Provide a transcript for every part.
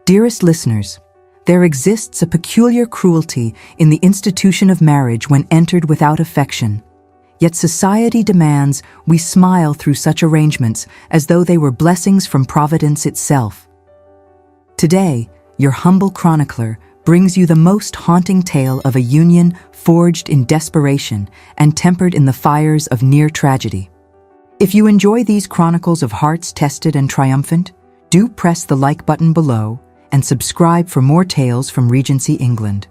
Dearest listeners, there exists a peculiar cruelty in the institution of marriage when entered without affection. Yet society demands we smile through such arrangements as though they were blessings from Providence itself. Today, your humble chronicler brings you the most haunting tale of a union forged in desperation and tempered in the fires of near tragedy. If you enjoy these chronicles of hearts tested and triumphant, do press the like button below and subscribe for more tales from Regency England.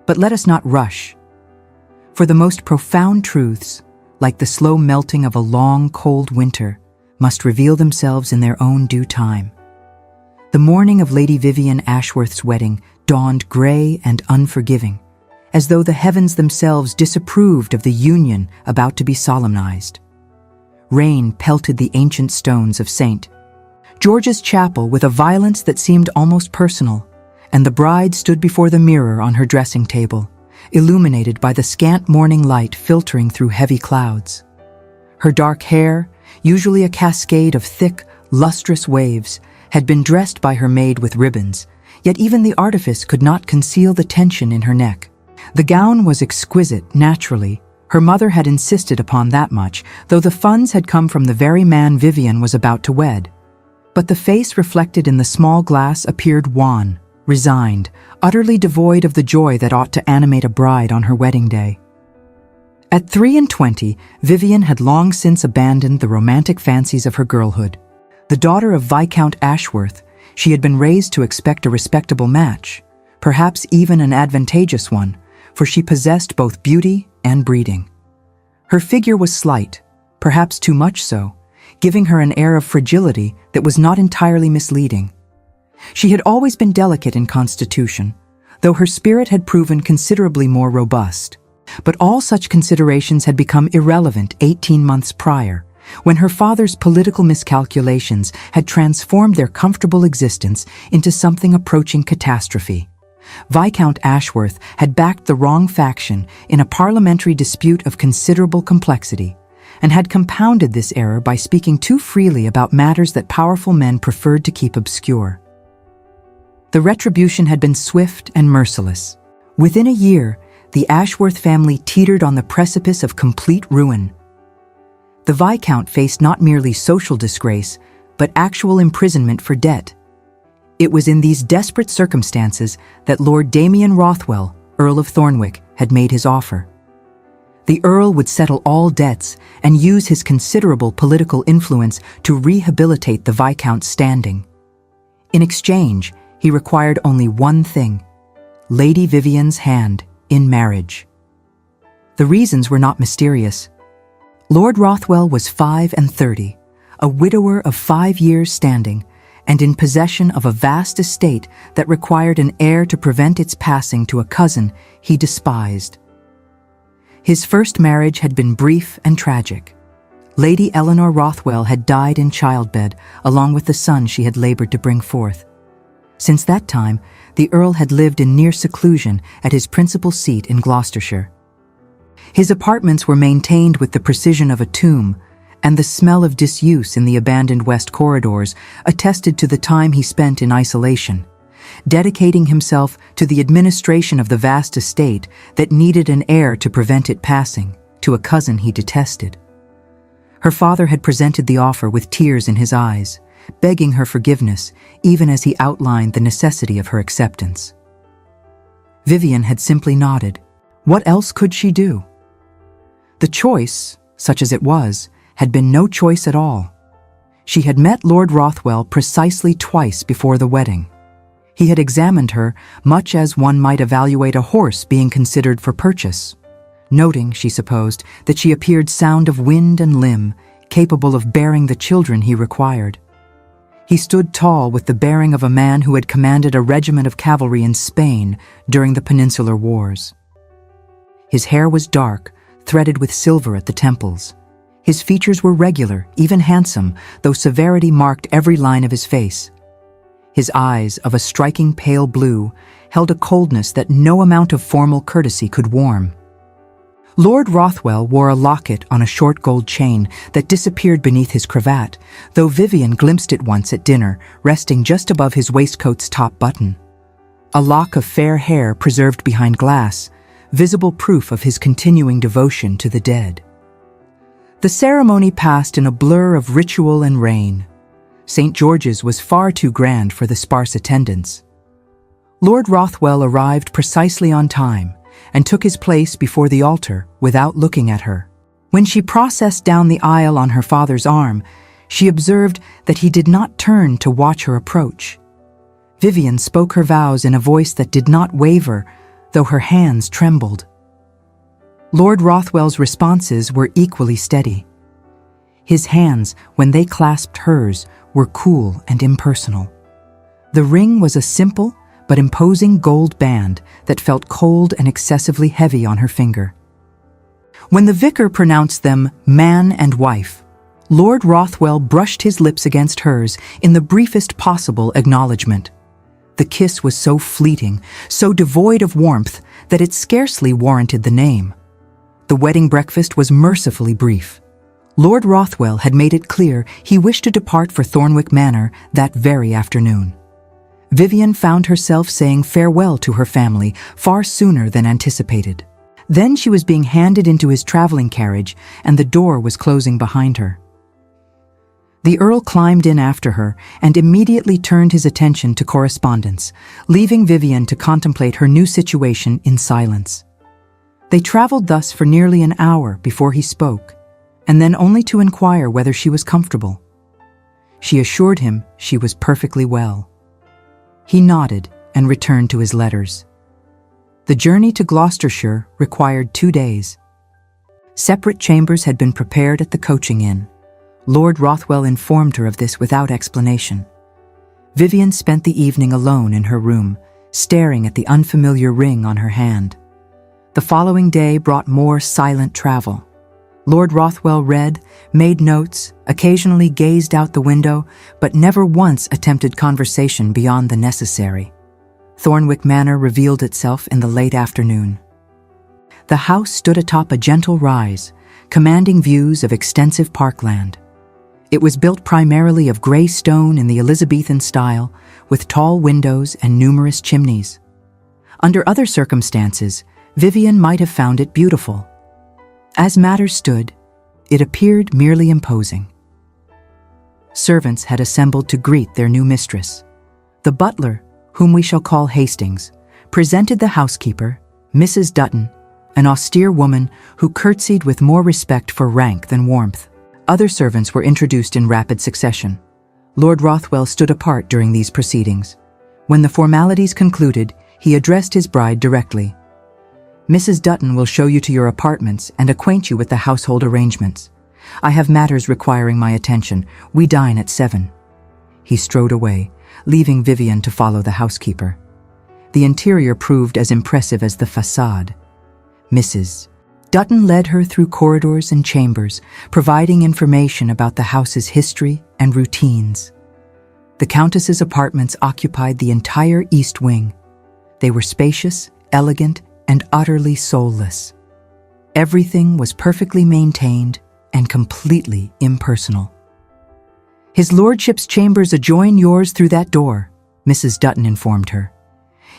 But let us not rush. For the most profound truths, like the slow melting of a long, cold winter, must reveal themselves in their own due time. The morning of Lady Vivian Ashworth's wedding dawned gray and unforgiving, as though the heavens themselves disapproved of the union about to be solemnized. Rain pelted the ancient stones of St. George's Chapel with a violence that seemed almost personal, and the bride stood before the mirror on her dressing table, illuminated by the scant morning light filtering through heavy clouds. Her dark hair, usually a cascade of thick, lustrous waves, had been dressed by her maid with ribbons, yet even the artifice could not conceal the tension in her neck. The gown was exquisite, naturally. Her mother had insisted upon that much, though the funds had come from the very man Vivian was about to wed. But the face reflected in the small glass appeared wan, resigned, utterly devoid of the joy that ought to animate a bride on her wedding day. At 23, Vivian had long since abandoned the romantic fancies of her girlhood. The daughter of Viscount Ashworth, she had been raised to expect a respectable match, perhaps even an advantageous one, for she possessed both beauty and breeding. Her figure was slight, perhaps too much so, giving her an air of fragility that was not entirely misleading. She had always been delicate in constitution, though her spirit had proven considerably more robust. But all such considerations had become irrelevant 18 months prior, when her father's political miscalculations had transformed their comfortable existence into something approaching catastrophe. Viscount Ashworth had backed the wrong faction in a parliamentary dispute of considerable complexity, and had compounded this error by speaking too freely about matters that powerful men preferred to keep obscure. The retribution had been swift and merciless. Within a year, the Ashworth family teetered on the precipice of complete ruin. The Viscount faced not merely social disgrace, but actual imprisonment for debt. It was in these desperate circumstances that Lord Damien Rothwell, Earl of Thornwick, had made his offer. The Earl would settle all debts and use his considerable political influence to rehabilitate the Viscount's standing. In exchange, he required only one thing: Lady Vivian's hand in marriage. The reasons were not mysterious. Lord Rothwell was 35, a widower of 5 years' standing, and in possession of a vast estate that required an heir to prevent its passing to a cousin he despised. His first marriage had been brief and tragic. Lady Eleanor Rothwell had died in childbed, along with the son she had labored to bring forth. Since that time, the Earl had lived in near seclusion at his principal seat in Gloucestershire. His apartments were maintained with the precision of a tomb, and the smell of disuse in the abandoned west corridors attested to the time he spent in isolation, dedicating himself to the administration of the vast estate that needed an heir to prevent it passing to a cousin he detested. Her father had presented the offer with tears in his eyes, begging her forgiveness, even as he outlined the necessity of her acceptance. Vivian had simply nodded. What else could she do? The choice, such as it was, had been no choice at all. She had met Lord Rothwell precisely twice before the wedding. He had examined her much as one might evaluate a horse being considered for purchase, noting, she supposed, that she appeared sound of wind and limb, capable of bearing the children he required. He stood tall with the bearing of a man who had commanded a regiment of cavalry in Spain during the Peninsular Wars. His hair was dark, threaded with silver at the temples. His features were regular, even handsome, though severity marked every line of his face. His eyes, of a striking pale blue, held a coldness that no amount of formal courtesy could warm. Lord Rothwell wore a locket on a short gold chain that disappeared beneath his cravat, though Vivian glimpsed it once at dinner, resting just above his waistcoat's top button. A lock of fair hair preserved behind glass, visible proof of his continuing devotion to the dead. The ceremony passed in a blur of ritual and rain. St. George's was far too grand for the sparse attendance. Lord Rothwell arrived precisely on time and took his place before the altar without looking at her. When she processed down the aisle on her father's arm, she observed that he did not turn to watch her approach. Vivian spoke her vows in a voice that did not waver, though her hands trembled. Lord Rothwell's responses were equally steady. His hands, when they clasped hers, were cool and impersonal. The ring was a simple but imposing gold band that felt cold and excessively heavy on her finger. When the vicar pronounced them man and wife, Lord Rothwell brushed his lips against hers in the briefest possible acknowledgement. The kiss was so fleeting, so devoid of warmth, that it scarcely warranted the name. The wedding breakfast was mercifully brief. Lord Rothwell had made it clear he wished to depart for Thornwick Manor that very afternoon. Vivian found herself saying farewell to her family far sooner than anticipated. Then she was being handed into his traveling carriage, and the door was closing behind her. The Earl climbed in after her and immediately turned his attention to correspondence, leaving Vivian to contemplate her new situation in silence. They traveled thus for nearly an hour before he spoke, and then only to inquire whether she was comfortable. She assured him she was perfectly well. He nodded and returned to his letters. The journey to Gloucestershire required 2 days. Separate chambers had been prepared at the coaching inn. Lord Rothwell informed her of this without explanation. Vivian spent the evening alone in her room, staring at the unfamiliar ring on her hand. The following day brought more silent travel. Lord Rothwell read, made notes, occasionally gazed out the window, but never once attempted conversation beyond the necessary. Thornwick Manor revealed itself in the late afternoon. The house stood atop a gentle rise, commanding views of extensive parkland. It was built primarily of gray stone in the Elizabethan style, with tall windows and numerous chimneys. Under other circumstances, Vivian might have found it beautiful. As matters stood, it appeared merely imposing. Servants had assembled to greet their new mistress. The butler, whom we shall call Hastings, presented the housekeeper, Mrs. Dutton, an austere woman who curtsied with more respect for rank than warmth. Other servants were introduced in rapid succession. Lord Rothwell stood apart during these proceedings. When the formalities concluded, he addressed his bride directly. Mrs. Dutton will show you to your apartments and acquaint you with the household arrangements. I have matters requiring my attention. We dine at 7. He strode away, leaving Vivian to follow the housekeeper. The interior proved as impressive as the facade. Mrs. Dutton led her through corridors and chambers, providing information about the house's history and routines. The Countess's apartments occupied the entire east wing. They were spacious, elegant, and utterly soulless. Everything was perfectly maintained and completely impersonal. His lordship's chambers adjoin yours through that door, Mrs. Dutton informed her.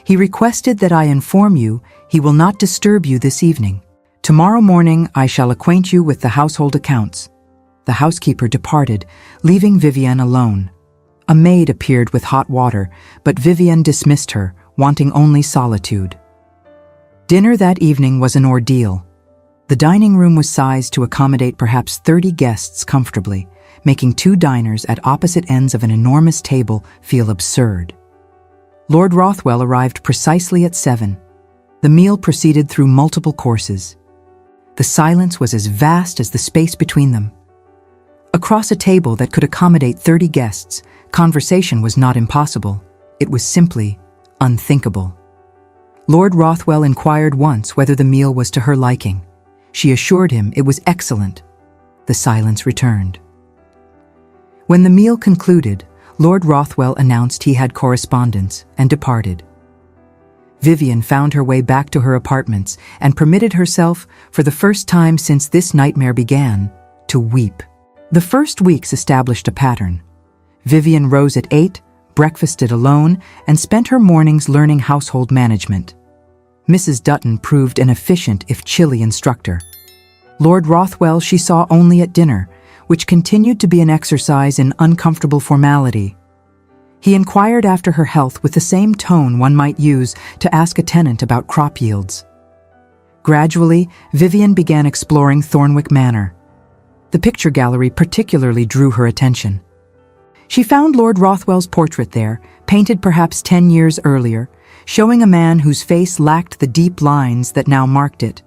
He requested that I inform you he will not disturb you this evening. Tomorrow morning I shall acquaint you with the household accounts. The housekeeper departed, leaving Vivian alone. A maid appeared with hot water, but Vivian dismissed her, wanting only solitude. Dinner that evening was an ordeal. The dining room was sized to accommodate perhaps 30 guests comfortably, making 2 diners at opposite ends of an enormous table feel absurd. Lord Rothwell arrived precisely at 7. The meal proceeded through multiple courses. The silence was as vast as the space between them. Across a table that could accommodate 30 guests, conversation was not impossible. It was simply unthinkable. Lord Rothwell inquired once whether the meal was to her liking. She assured him it was excellent. The silence returned. When the meal concluded, Lord Rothwell announced he had correspondence and departed. Vivian found her way back to her apartments and permitted herself, for the first time since this nightmare began, to weep. The first weeks established a pattern. Vivian rose at 8, breakfasted alone, and spent her mornings learning household management. Mrs. Dutton proved an efficient if chilly instructor. Lord Rothwell she saw only at dinner, which continued to be an exercise in uncomfortable formality. He inquired after her health with the same tone one might use to ask a tenant about crop yields. Gradually, Vivian began exploring Thornwick Manor. The picture gallery particularly drew her attention. She found Lord Rothwell's portrait there, painted perhaps 10 years earlier, showing a man whose face lacked the deep lines that now marked it.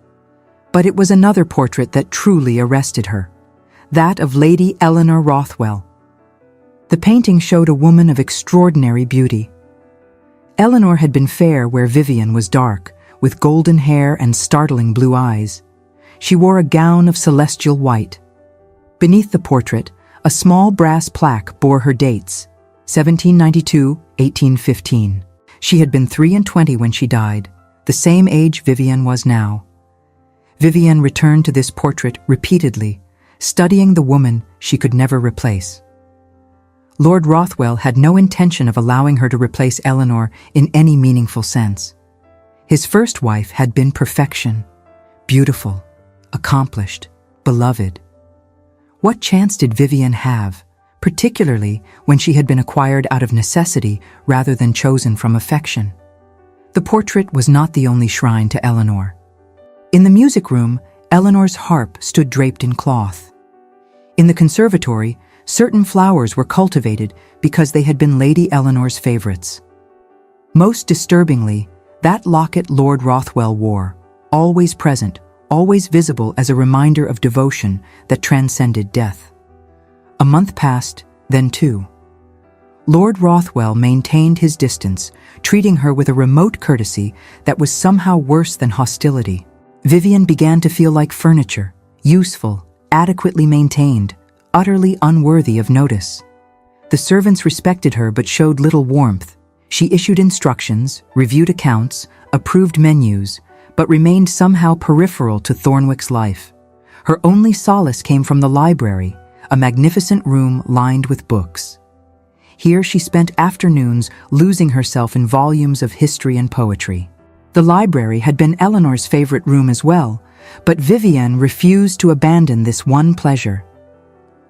But it was another portrait that truly arrested her, that of Lady Eleanor Rothwell. The painting showed a woman of extraordinary beauty. Eleanor had been fair where Vivian was dark, with golden hair and startling blue eyes. She wore a gown of celestial white. Beneath the portrait, a small brass plaque bore her dates, 1792–1815. She had been 23 when she died, the same age Vivian was now. Vivian returned to this portrait repeatedly, studying the woman she could never replace. Lord Rothwell had no intention of allowing her to replace Eleanor in any meaningful sense. His first wife had been perfection, beautiful, accomplished, beloved. What chance did Vivian have, particularly when she had been acquired out of necessity rather than chosen from affection? The portrait was not the only shrine to Eleanor. In the music room, Eleanor's harp stood draped in cloth. In the conservatory, certain flowers were cultivated because they had been Lady Eleanor's favorites. Most disturbingly, that locket Lord Rothwell wore, always present, always visible as a reminder of devotion that transcended death. A month passed, then 2. Lord Rothwell maintained his distance, treating her with a remote courtesy that was somehow worse than hostility. Vivian began to feel like furniture, useful, adequately maintained, utterly unworthy of notice. The servants respected her but showed little warmth. She issued instructions, reviewed accounts, approved menus, but remained somehow peripheral to Thornwick's life. Her only solace came from the library, a magnificent room lined with books. Here she spent afternoons losing herself in volumes of history and poetry. The library had been Eleanor's favorite room as well, but Vivian refused to abandon this one pleasure.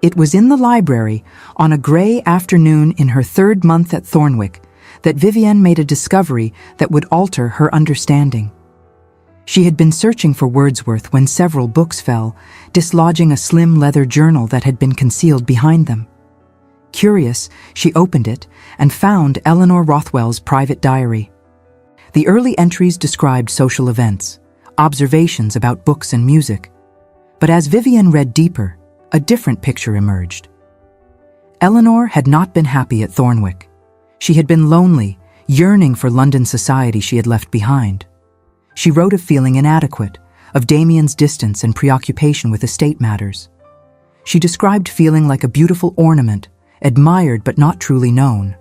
It was in the library, on a gray afternoon in her 3rd month at Thornwick, that Vivian made a discovery that would alter her understanding. She had been searching for Wordsworth when several books fell, dislodging a slim leather journal that had been concealed behind them. Curious, she opened it and found Eleanor Rothwell's private diary. The early entries described social events, observations about books and music. But as Vivian read deeper, a different picture emerged. Eleanor had not been happy at Thornwick. She had been lonely, yearning for London society she had left behind. She wrote of feeling inadequate, of Damien's distance and preoccupation with estate matters. She described feeling like a beautiful ornament, admired but not truly known.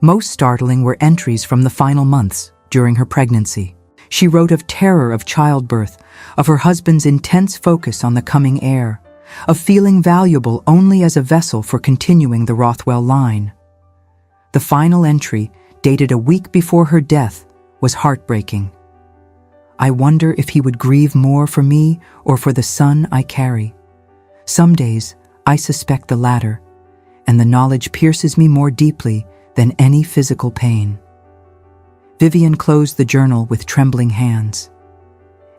Most startling were entries from the final months, during her pregnancy. She wrote of terror of childbirth, of her husband's intense focus on the coming heir, of feeling valuable only as a vessel for continuing the Rothwell line. The final entry, dated a week before her death, was heartbreaking. I wonder if he would grieve more for me or for the son I carry. Some days, I suspect the latter, and the knowledge pierces me more deeply than any physical pain. Vivian closed the journal with trembling hands.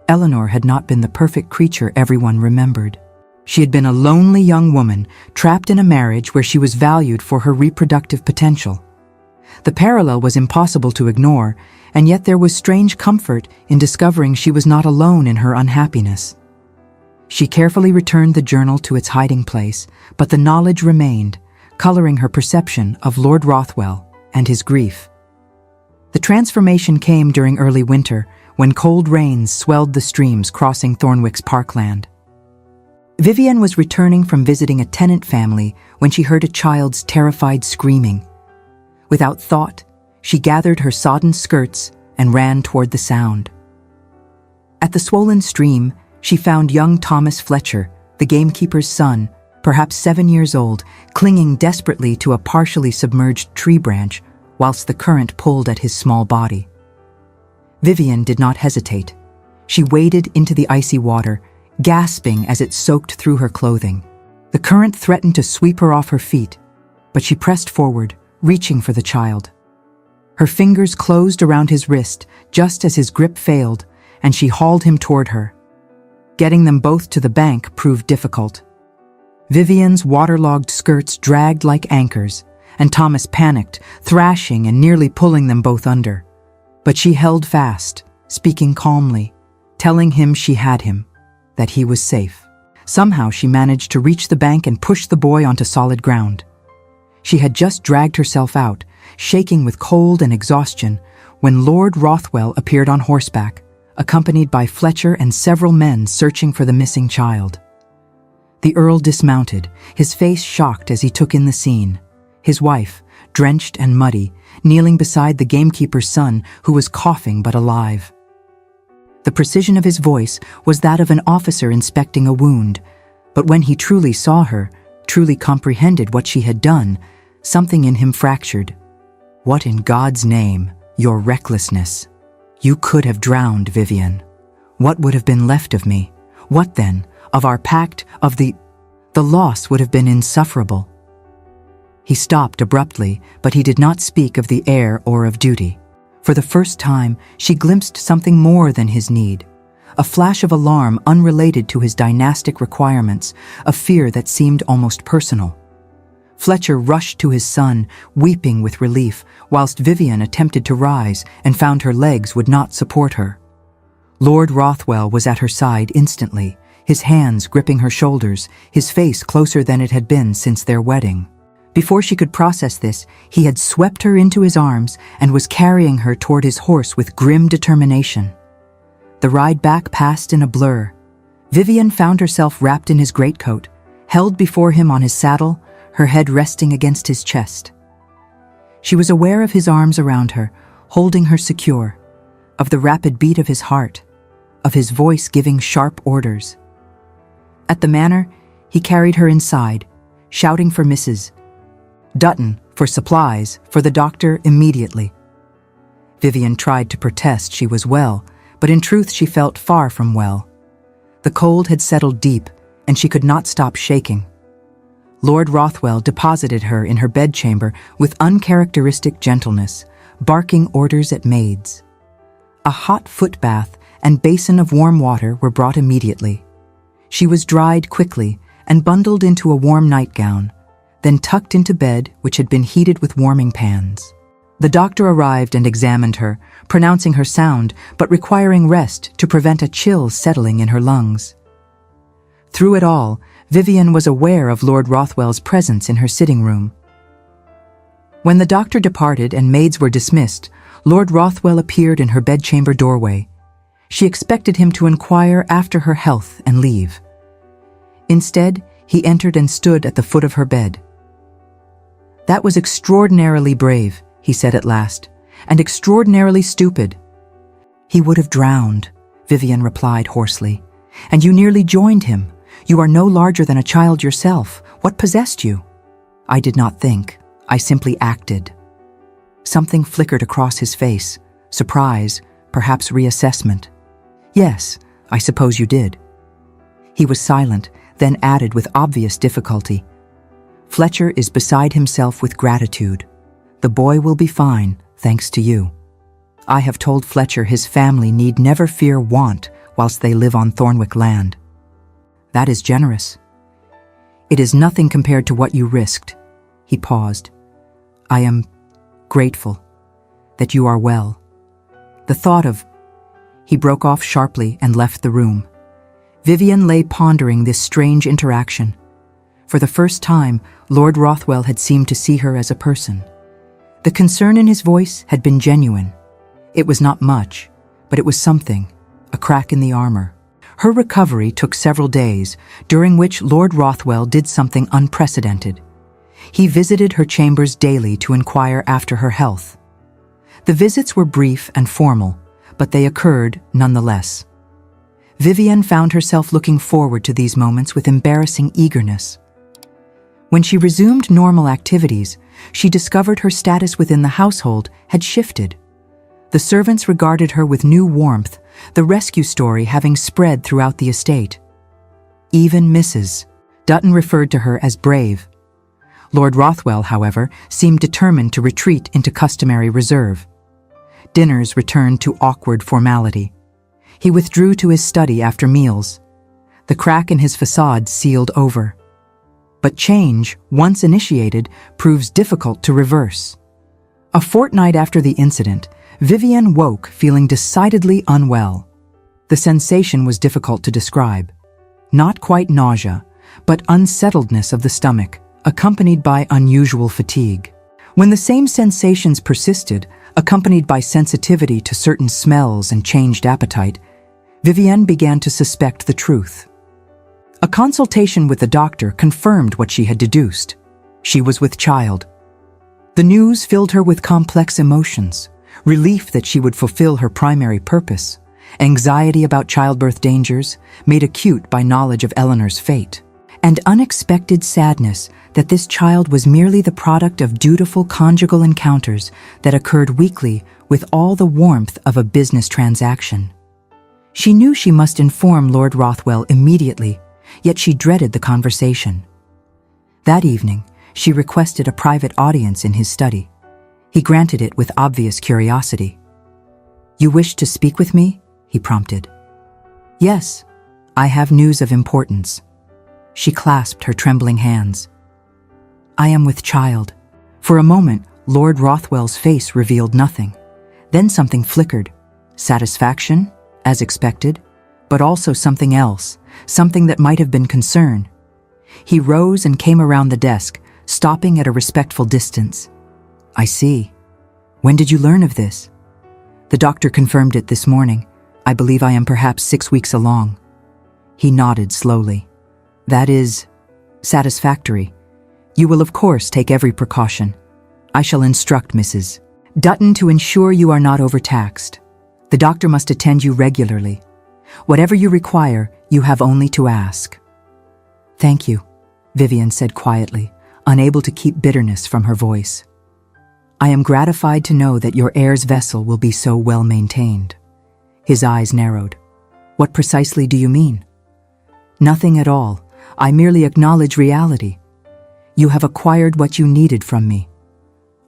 Eleanor had not been the perfect creature everyone remembered. She had been a lonely young woman, trapped in a marriage where she was valued for her reproductive potential. The parallel was impossible to ignore, and yet there was strange comfort in discovering she was not alone in her unhappiness. She carefully returned the journal to its hiding place, but the knowledge remained, coloring her perception of Lord Rothwell and his grief. The transformation came during early winter, when cold rains swelled the streams crossing Thornwick's parkland. Vivian was returning from visiting a tenant family when she heard a child's terrified screaming. Without thought, she gathered her sodden skirts and ran toward the sound. At the swollen stream, she found young Thomas Fletcher, the gamekeeper's son, perhaps 7 years old, clinging desperately to a partially submerged tree branch whilst the current pulled at his small body. Vivian did not hesitate. She waded into the icy water, gasping as it soaked through her clothing. The current threatened to sweep her off her feet, but she pressed forward, reaching for the child. Her fingers closed around his wrist just as his grip failed, and she hauled him toward her. Getting them both to the bank proved difficult. Vivian's waterlogged skirts dragged like anchors, and Thomas panicked, thrashing and nearly pulling them both under. But she held fast, speaking calmly, telling him she had him, that he was safe. Somehow she managed to reach the bank and push the boy onto solid ground. She had just dragged herself out, shaking with cold and exhaustion, when Lord Rothwell appeared on horseback, accompanied by Fletcher and several men searching for the missing child. The Earl dismounted, his face shocked as he took in the scene. His wife, drenched and muddy, kneeling beside the gamekeeper's son, who was coughing but alive. The precision of his voice was that of an officer inspecting a wound, but when he truly saw her, truly comprehended what she had done, something in him fractured. What in God's name, your recklessness? You could have drowned, Vivian. What would have been left of me? What then, of our pact, of the loss would have been insufferable. He stopped abruptly, but he did not speak of the heir or of duty. For the first time, she glimpsed something more than his need. A flash of alarm unrelated to his dynastic requirements, a fear that seemed almost personal. Fletcher rushed to his son, weeping with relief, whilst Vivian attempted to rise and found her legs would not support her. Lord Rothwell was at her side instantly, his hands gripping her shoulders, his face closer than it had been since their wedding. Before she could process this, he had swept her into his arms and was carrying her toward his horse with grim determination. The ride back passed in a blur. Vivian found herself wrapped in his greatcoat, held before him on his saddle, her head resting against his chest. She was aware of his arms around her, holding her secure, of the rapid beat of his heart, of his voice giving sharp orders. At the manor, he carried her inside, shouting for Mrs. Dutton, for supplies, for the doctor immediately. Vivian tried to protest she was well, but in truth she felt far from well. The cold had settled deep, and she could not stop shaking. Lord Rothwell deposited her in her bedchamber with uncharacteristic gentleness, barking orders at maids. A hot foot bath and basin of warm water were brought immediately. She was dried quickly and bundled into a warm nightgown, then tucked into bed which had been heated with warming pans. The doctor arrived and examined her, pronouncing her sound but requiring rest to prevent a chill settling in her lungs. Through it all, Vivian was aware of Lord Rothwell's presence in her sitting room. When the doctor departed and maids were dismissed, Lord Rothwell appeared in her bedchamber doorway. She expected him to inquire after her health and leave. Instead, he entered and stood at the foot of her bed. "That was extraordinarily brave," he said at last, "and extraordinarily stupid." "He would have drowned," Vivian replied hoarsely. "And you nearly joined him. You are no larger than a child yourself. What possessed you?" "I did not think. I simply acted." Something flickered across his face. Surprise, perhaps reassessment. "Yes, I suppose you did." He was silent, then added with obvious difficulty, "Fletcher is beside himself with gratitude. The boy will be fine, thanks to you. I have told Fletcher his family need never fear want whilst they live on Thornwick land." "That is generous." "It is nothing compared to what you risked." He paused. "I am grateful that you are well. The thought of—" He broke off sharply and left the room. Vivian lay pondering this strange interaction. For the first time, Lord Rothwell had seemed to see her as a person. The concern in his voice had been genuine. It was not much, but it was something, a crack in the armor. Her recovery took several days, during which Lord Rothwell did something unprecedented. He visited her chambers daily to inquire after her health. The visits were brief and formal, but they occurred nonetheless. Vivienne found herself looking forward to these moments with embarrassing eagerness. When she resumed normal activities, she discovered her status within the household had shifted. The servants regarded her with new warmth, the rescue story having spread throughout the estate. Even Mrs. Dutton referred to her as brave. Lord Rothwell, however, seemed determined to retreat into customary reserve. Dinners returned to awkward formality. He withdrew to his study after meals. The crack in his facade sealed over. But change, once initiated, proves difficult to reverse. A fortnight after the incident, Vivienne woke feeling decidedly unwell. The sensation was difficult to describe. Not quite nausea, but unsettledness of the stomach, accompanied by unusual fatigue. When the same sensations persisted, accompanied by sensitivity to certain smells and changed appetite, Vivienne began to suspect the truth. A consultation with the doctor confirmed what she had deduced. She was with child. The news filled her with complex emotions, relief that she would fulfill her primary purpose, anxiety about childbirth dangers, made acute by knowledge of Eleanor's fate, and unexpected sadness that this child was merely the product of dutiful conjugal encounters that occurred weekly with all the warmth of a business transaction. She knew she must inform Lord Rothwell immediately, yet she dreaded the conversation. That evening, she requested a private audience in his study. He granted it with obvious curiosity. "You wish to speak with me?" he prompted. "Yes, I have news of importance." She clasped her trembling hands. "I am with child." For a moment, Lord Rothwell's face revealed nothing. Then something flickered. Satisfaction, as expected, but also something else, something that might have been concern. He rose and came around the desk, stopping at a respectful distance. "I see. When did you learn of this?" "The doctor confirmed it this morning. I believe I am perhaps 6 weeks along." He nodded slowly. "That is satisfactory. You will of course take every precaution. I shall instruct Mrs. Dutton to ensure you are not overtaxed. The doctor must attend you regularly. Whatever you require, you have only to ask." "Thank you," Vivienne said quietly, unable to keep bitterness from her voice. "I am gratified to know that your heir's vessel will be so well maintained." His eyes narrowed. "What precisely do you mean?" "Nothing at all. I merely acknowledge reality. You have acquired what you needed from me.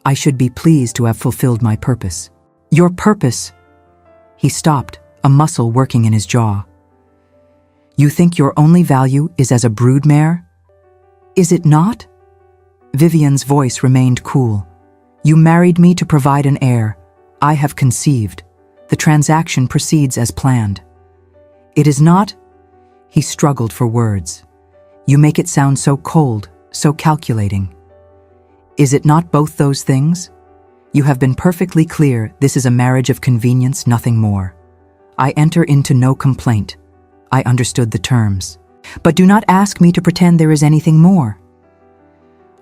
I should be pleased to have fulfilled my purpose." "Your purpose?" He stopped, a muscle working in his jaw. "You think your only value is as a broodmare? Is it not?" Vivienne's voice remained cool. "You married me to provide an heir. I have conceived. The transaction proceeds as planned." "It is not?" He struggled for words. "You make it sound so cold, so calculating." "Is it not both those things? You have been perfectly clear this is a marriage of convenience, nothing more. I enter into no complaint. I understood the terms. But do not ask me to pretend there is anything more."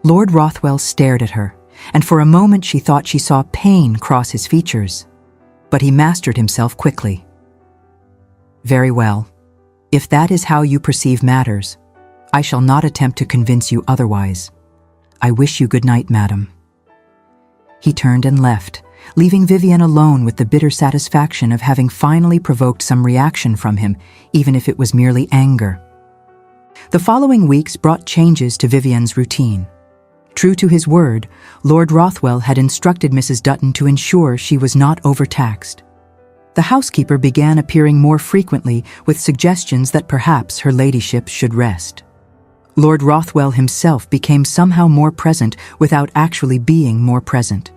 Lord Rothwell stared at her, and for a moment she thought she saw pain cross his features. But he mastered himself quickly. "Very well. If that is how you perceive matters, I shall not attempt to convince you otherwise. I wish you good night, madam." He turned and left, leaving Vivienne alone with the bitter satisfaction of having finally provoked some reaction from him, even if it was merely anger. The following weeks brought changes to Vivienne's routine. True to his word, Lord Rothwell had instructed Mrs. Dutton to ensure she was not overtaxed. The housekeeper began appearing more frequently with suggestions that perhaps her ladyship should rest. Lord Rothwell himself became somehow more present without actually being more present.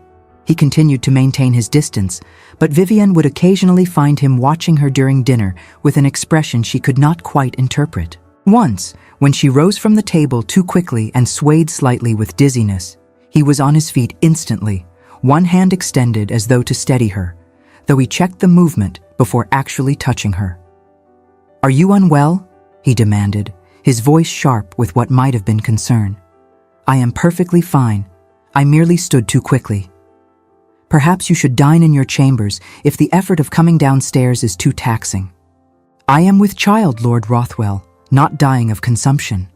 He continued to maintain his distance, but Vivienne would occasionally find him watching her during dinner with an expression she could not quite interpret. Once, when she rose from the table too quickly and swayed slightly with dizziness, he was on his feet instantly, one hand extended as though to steady her, though he checked the movement before actually touching her. "Are you unwell?" he demanded, his voice sharp with what might have been concern. "I am perfectly fine. I merely stood too quickly." Perhaps you should dine in your chambers if the effort of coming downstairs is too taxing. I am with child, Lord Rothwell, not dying of consumption.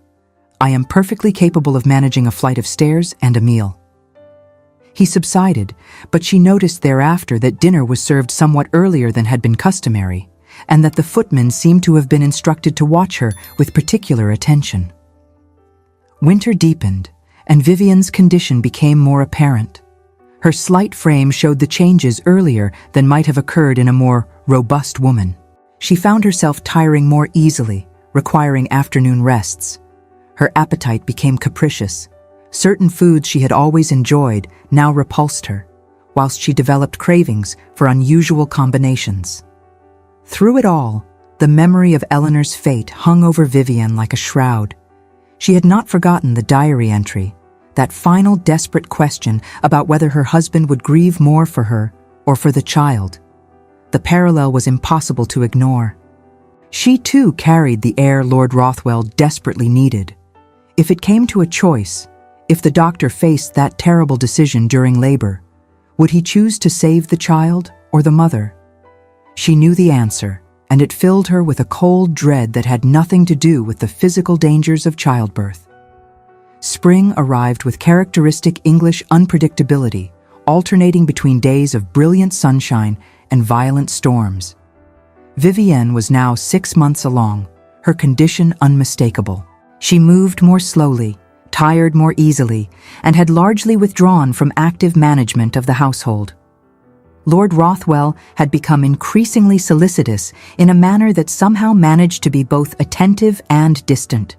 I am perfectly capable of managing a flight of stairs and a meal. He subsided, but she noticed thereafter that dinner was served somewhat earlier than had been customary, and that the footman seemed to have been instructed to watch her with particular attention. Winter deepened, and Vivian's condition became more apparent. Her slight frame showed the changes earlier than might have occurred in a more robust woman. She found herself tiring more easily, requiring afternoon rests. Her appetite became capricious. Certain foods she had always enjoyed now repulsed her, whilst she developed cravings for unusual combinations. Through it all, the memory of Eleanor's fate hung over Vivian like a shroud. She had not forgotten the diary entry, that final desperate question about whether her husband would grieve more for her or for the child. The parallel was impossible to ignore. She too carried the heir Lord Rothwell desperately needed. If it came to a choice, if the doctor faced that terrible decision during labor, would he choose to save the child or the mother? She knew the answer, and it filled her with a cold dread that had nothing to do with the physical dangers of childbirth. Spring arrived with characteristic English unpredictability, alternating between days of brilliant sunshine and violent storms. Vivienne was now 6 months along, her condition unmistakable. She moved more slowly, tired more easily, and had largely withdrawn from active management of the household. Lord Rothwell had become increasingly solicitous in a manner that somehow managed to be both attentive and distant.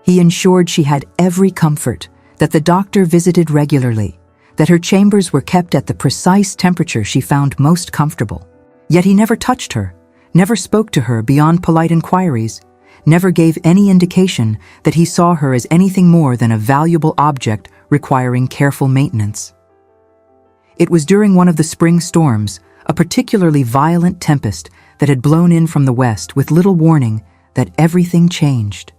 He ensured she had every comfort, that the doctor visited regularly, that her chambers were kept at the precise temperature she found most comfortable. Yet he never touched her, never spoke to her beyond polite inquiries, never gave any indication that he saw her as anything more than a valuable object requiring careful maintenance. It was during one of the spring storms, a particularly violent tempest that had blown in from the west with little warning, that everything changed.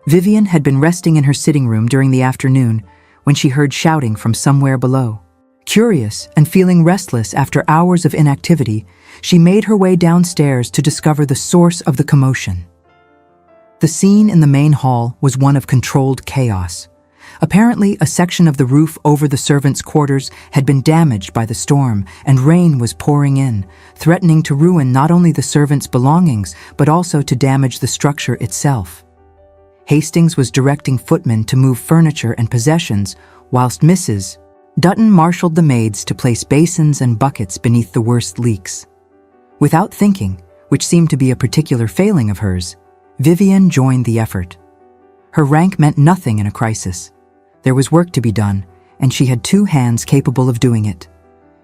Vivian had been resting in her sitting room during the afternoon when she heard shouting from somewhere below. Curious and feeling restless after hours of inactivity, she made her way downstairs to discover the source of the commotion. The scene in the main hall was one of controlled chaos. Apparently, a section of the roof over the servants' quarters had been damaged by the storm, and rain was pouring in, threatening to ruin not only the servants' belongings, but also to damage the structure itself. Hastings was directing footmen to move furniture and possessions, whilst Mrs. Dutton marshaled the maids to place basins and buckets beneath the worst leaks. Without thinking, which seemed to be a particular failing of hers, Vivian joined the effort. Her rank meant nothing in a crisis. There was work to be done, and she had 2 hands capable of doing it.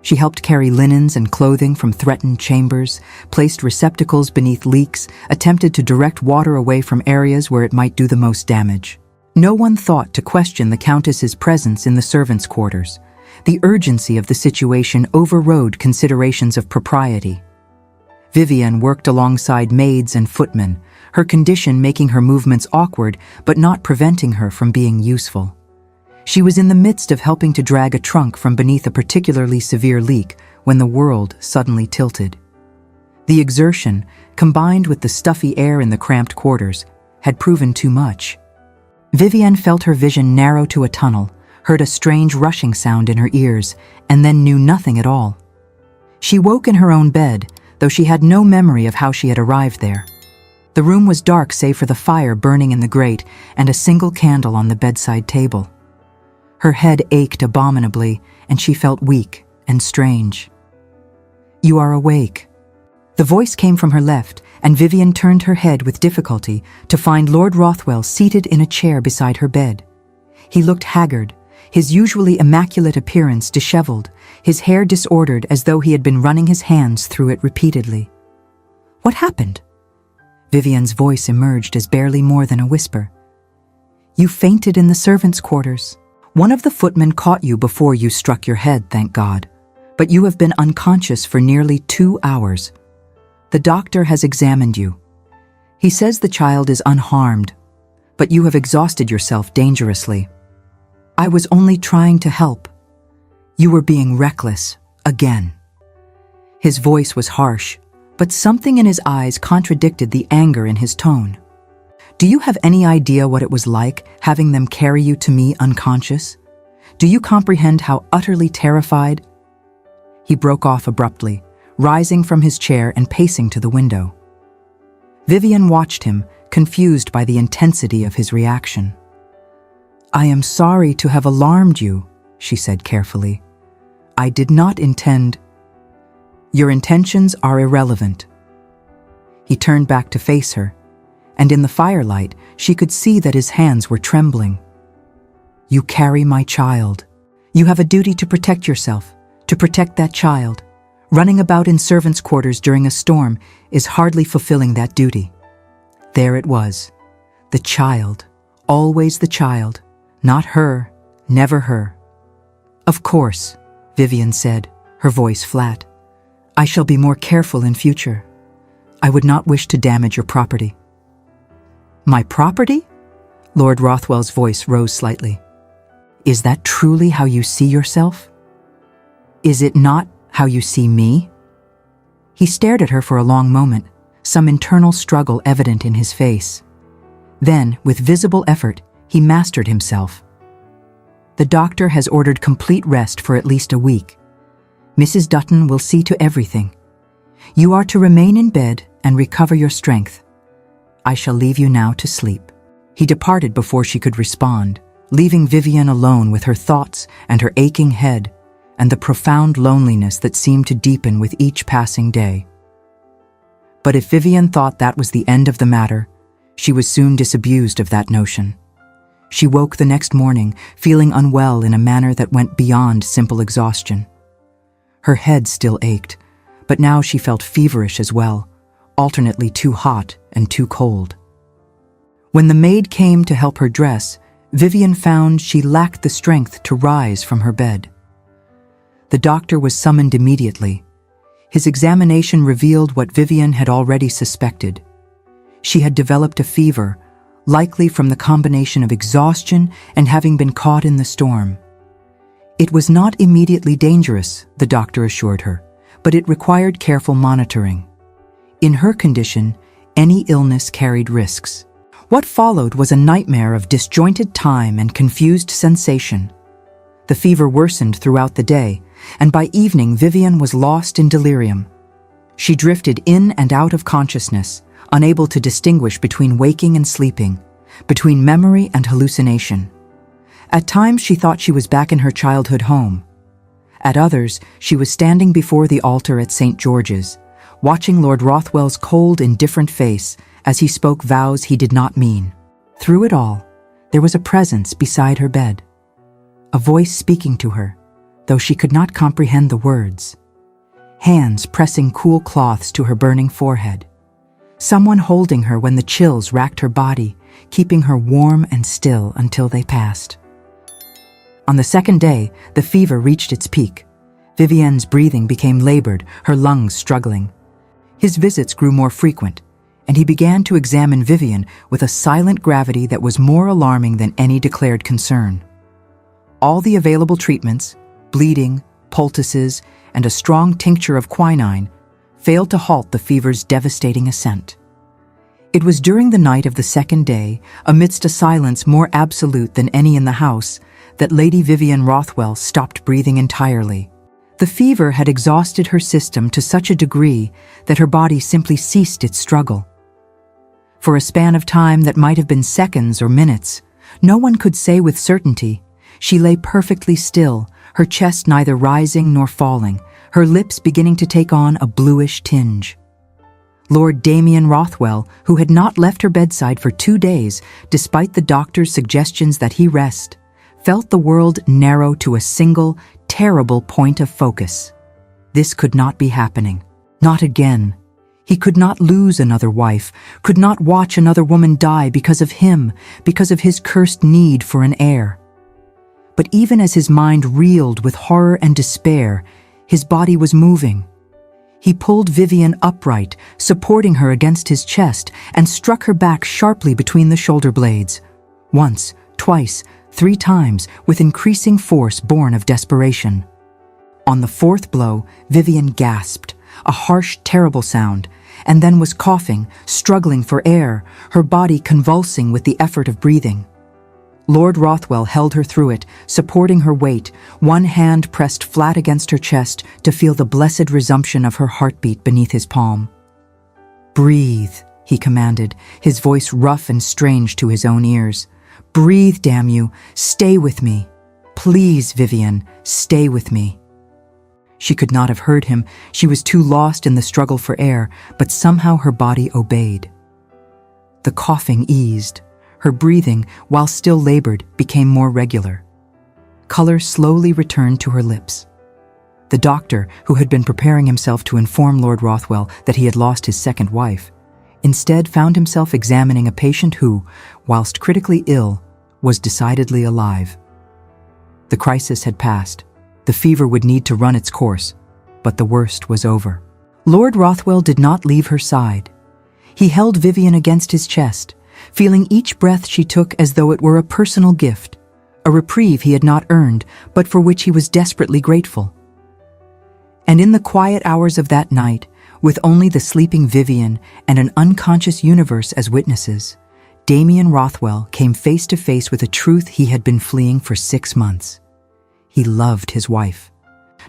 She helped carry linens and clothing from threatened chambers, placed receptacles beneath leaks, attempted to direct water away from areas where it might do the most damage. No one thought to question the Countess's presence in the servants' quarters. The urgency of the situation overrode considerations of propriety. Vivian worked alongside maids and footmen, her condition making her movements awkward but not preventing her from being useful. She was in the midst of helping to drag a trunk from beneath a particularly severe leak when the world suddenly tilted. The exertion, combined with the stuffy air in the cramped quarters, had proven too much. Vivian felt her vision narrow to a tunnel, heard a strange rushing sound in her ears, and then knew nothing at all. She woke in her own bed, though she had no memory of how she had arrived there. The room was dark save for the fire burning in the grate and a single candle on the bedside table. Her head ached abominably, and she felt weak and strange. "You are awake." The voice came from her left, and Vivian turned her head with difficulty to find Lord Rothwell seated in a chair beside her bed. He looked haggard, his usually immaculate appearance disheveled, his hair disordered as though he had been running his hands through it repeatedly. "What happened?" Vivian's voice emerged as barely more than a whisper. "You fainted in the servants' quarters. One of the footmen caught you before you struck your head, thank God. But you have been unconscious for nearly 2 hours. The doctor has examined you. He says the child is unharmed, but you have exhausted yourself dangerously. I was only trying to help." You were being reckless, again. His voice was harsh, but something in his eyes contradicted the anger in his tone. Do you have any idea what it was like having them carry you to me unconscious? Do you comprehend how utterly terrified? He broke off abruptly, rising from his chair and pacing to the window. Vivian watched him, confused by the intensity of his reaction. I am sorry to have alarmed you, she said carefully. I did not intend. Your intentions are irrelevant. He turned back to face her, and in the firelight she could see that his hands were trembling. You carry my child. You have a duty to protect yourself, to protect that child. Running about in servants' quarters during a storm is hardly fulfilling that duty. There it was. The child, always the child, not her, never her. Of course, Vivian said, her voice flat. I shall be more careful in future. I would not wish to damage your property. My property? Lord Rothwell's voice rose slightly. Is that truly how you see yourself? Is it not how you see me? He stared at her for a long moment, some internal struggle evident in his face. Then, with visible effort, he mastered himself. The doctor has ordered complete rest for at least a week. Mrs. Dutton will see to everything. You are to remain in bed and recover your strength. I shall leave you now to sleep. He departed before she could respond, leaving Vivian alone with her thoughts and her aching head and the profound loneliness that seemed to deepen with each passing day. But if Vivian thought that was the end of the matter, she was soon disabused of that notion. She woke the next morning feeling unwell in a manner that went beyond simple exhaustion. Her head still ached, but now she felt feverish as well, alternately too hot and too cold. When the maid came to help her dress, Vivian found she lacked the strength to rise from her bed. The doctor was summoned immediately. His examination revealed what Vivian had already suspected. She had developed a fever, likely from the combination of exhaustion and having been caught in the storm. It was not immediately dangerous, the doctor assured her, but it required careful monitoring. In her condition, any illness carried risks. What followed was a nightmare of disjointed time and confused sensation. The fever worsened throughout the day, and by evening Vivian was lost in delirium. She drifted in and out of consciousness, unable to distinguish between waking and sleeping, between memory and hallucination. At times she thought she was back in her childhood home. At others, she was standing before the altar at St. George's, watching Lord Rothwell's cold, indifferent face as he spoke vows he did not mean. Through it all, there was a presence beside her bed, a voice speaking to her, though she could not comprehend the words. Hands pressing cool cloths to her burning forehead. Someone holding her when the chills racked her body, keeping her warm and still until they passed. On the second day, the fever reached its peak. Vivian's breathing became labored, her lungs struggling. His visits grew more frequent, and he began to examine Vivian with a silent gravity that was more alarming than any declared concern. All the available treatments, bleeding, poultices, and a strong tincture of quinine, failed to halt the fever's devastating ascent. It was during the night of the second day, amidst a silence more absolute than any in the house, that Lady Vivian Rothwell stopped breathing entirely. The fever had exhausted her system to such a degree that her body simply ceased its struggle. For a span of time that might have been seconds or minutes, no one could say with certainty, she lay perfectly still, her chest neither rising nor falling, her lips beginning to take on a bluish tinge. Lord Damien Rothwell, who had not left her bedside for 2 days, despite the doctor's suggestions that he rest, felt the world narrow to a single, terrible point of focus. This could not be happening. Not again. He could not lose another wife, could not watch another woman die because of him, because of his cursed need for an heir. But even as his mind reeled with horror and despair, his body was moving. He pulled Vivian upright, supporting her against his chest, and struck her back sharply between the shoulder blades. Once, twice, 3 times, with increasing force born of desperation. On the fourth blow, Vivian gasped, a harsh, terrible sound, and then was coughing, struggling for air, her body convulsing with the effort of breathing. Lord Rothwell held her through it, supporting her weight, one hand pressed flat against her chest to feel the blessed resumption of her heartbeat beneath his palm. "Breathe," he commanded, his voice rough and strange to his own ears. "Breathe, damn you. Stay with me. Please, Vivian, stay with me." She could not have heard him. She was too lost in the struggle for air, but somehow her body obeyed. The coughing eased. Her breathing, while still labored, became more regular. Color slowly returned to her lips. The doctor, who had been preparing himself to inform Lord Rothwell that he had lost his second wife, instead found himself examining a patient who, whilst critically ill, was decidedly alive. The crisis had passed. The fever would need to run its course, but the worst was over. Lord Rothwell did not leave her side. He held Vivian against his chest, feeling each breath she took as though it were a personal gift, a reprieve he had not earned, but for which he was desperately grateful. And in the quiet hours of that night, with only the sleeping Vivian and an unconscious universe as witnesses, Damien Rothwell came face to face with a truth he had been fleeing for 6 months. He loved his wife.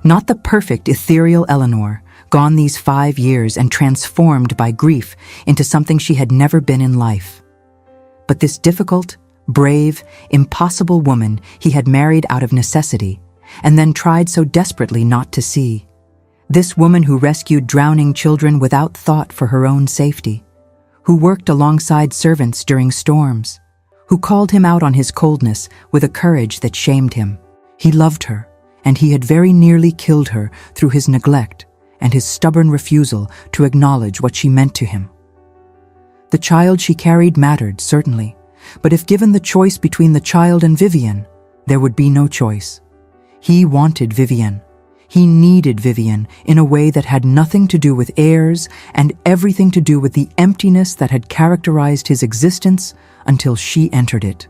Not the perfect, ethereal Eleanor, gone these 5 years and transformed by grief into something she had never been in life. But this difficult, brave, impossible woman he had married out of necessity, and then tried so desperately not to see. This woman who rescued drowning children without thought for her own safety, who worked alongside servants during storms, who called him out on his coldness with a courage that shamed him. He loved her, and he had very nearly killed her through his neglect and his stubborn refusal to acknowledge what she meant to him. The child she carried mattered, certainly, but if given the choice between the child and Vivian, there would be no choice. He wanted Vivian. He needed Vivian in a way that had nothing to do with heirs and everything to do with the emptiness that had characterized his existence until she entered it.